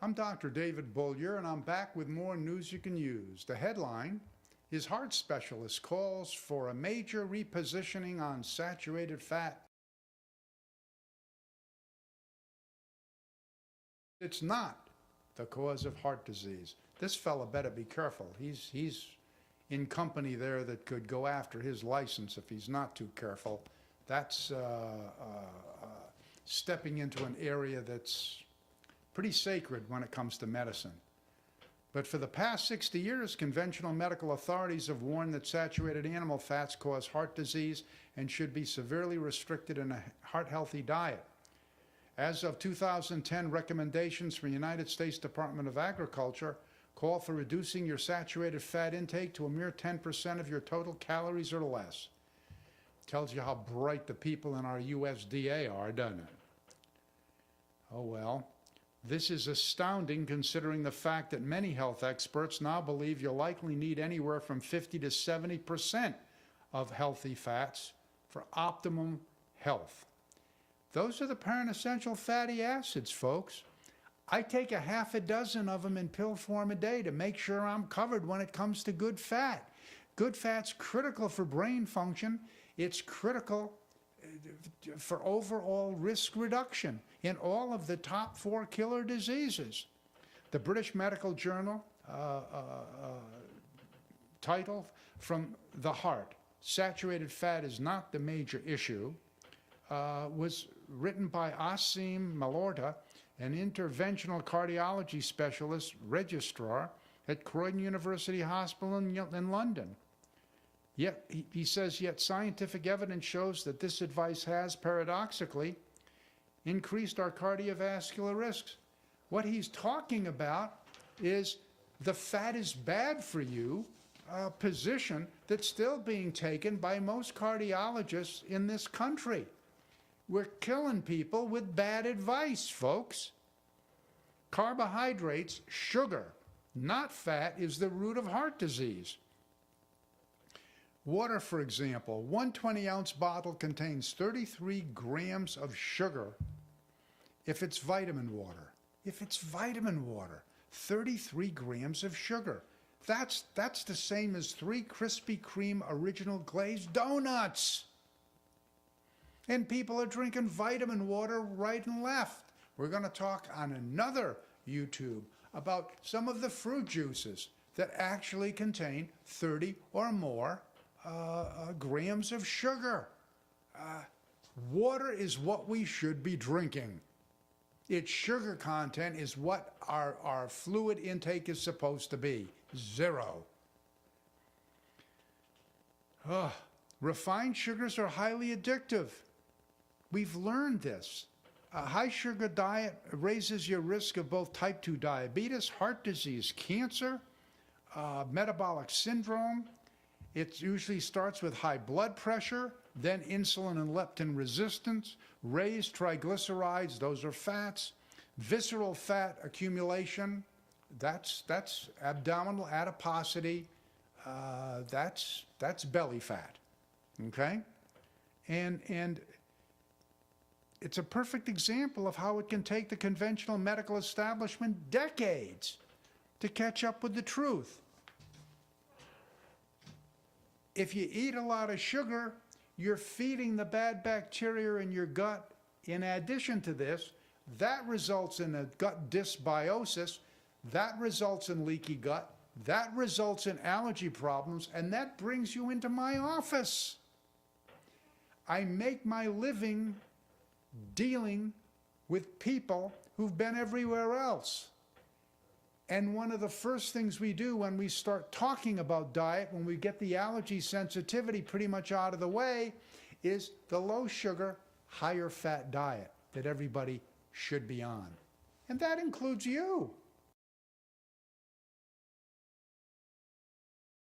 I'm Dr. David Beaulieu, and I'm back with more news you can use. The headline is Heart Specialist Calls for a Major Repositioning on Saturated Fat. It's not the cause of heart disease. This fella better be careful. He's in company there that could go after his license if he's not too careful. That's stepping into an area that's pretty sacred when it comes to medicine. But for the past 60 years, conventional medical authorities have warned that saturated animal fats cause heart disease and should be severely restricted in a heart-healthy diet. As of 2010, recommendations from the United States Department of Agriculture call for reducing your saturated fat intake to a mere 10% of your total calories or less. Tells you how bright the people in our USDA are, doesn't it? Oh well. This is astounding considering the fact that many health experts now believe you'll likely need anywhere from 50 to 70% of healthy fats for optimum health. Those are the parent essential fatty acids, folks. I take a half a dozen of them in pill form a day to make sure I'm covered when it comes to good fat. Good fat's critical for brain function. It's critical for overall risk reduction in all of the top 4 killer diseases. The British Medical Journal title from the heart, Saturated Fat is Not the Major Issue, was written by Asim Malorta, an interventional cardiology specialist registrar at Croydon University Hospital in London. Yet, he says, yet scientific evidence shows that this advice has, paradoxically, increased our cardiovascular risks. What he's talking about is the fat is bad for you position that's still being taken by most cardiologists in this country. We're killing people with bad advice, folks. Carbohydrates, sugar, not fat, is the root of heart disease. Water, for example, one 20-ounce bottle contains 33 grams of sugar if it's vitamin water. If it's vitamin water, 33 grams of sugar. That's the same as 3 Krispy Kreme original glazed donuts. And people are drinking vitamin water right and left. We're going to talk on another YouTube about some of the fruit juices that actually contain 30 or more grams of sugar. Water is what we should be drinking. Its sugar content is what our fluid intake is supposed to be. 0. Refined sugars are highly addictive. We've learned this. A high sugar diet raises your risk of both type 2 diabetes, heart disease, cancer, metabolic syndrome. It usually starts with high blood pressure, then insulin and leptin resistance, raised triglycerides, those are fats, visceral fat accumulation, that's abdominal adiposity, that's belly fat, okay? And it's a perfect example of how it can take the conventional medical establishment decades to catch up with the truth. If you eat a lot of sugar, you're feeding the bad bacteria in your gut. In addition to this, that results in a gut dysbiosis, that results in leaky gut, that results in allergy problems, and that brings you into my office. I make my living dealing with people who've been everywhere else. And one of the first things we do when we start talking about diet, when we get the allergy sensitivity pretty much out of the way, is the low sugar, higher fat diet that everybody should be on. And that includes you.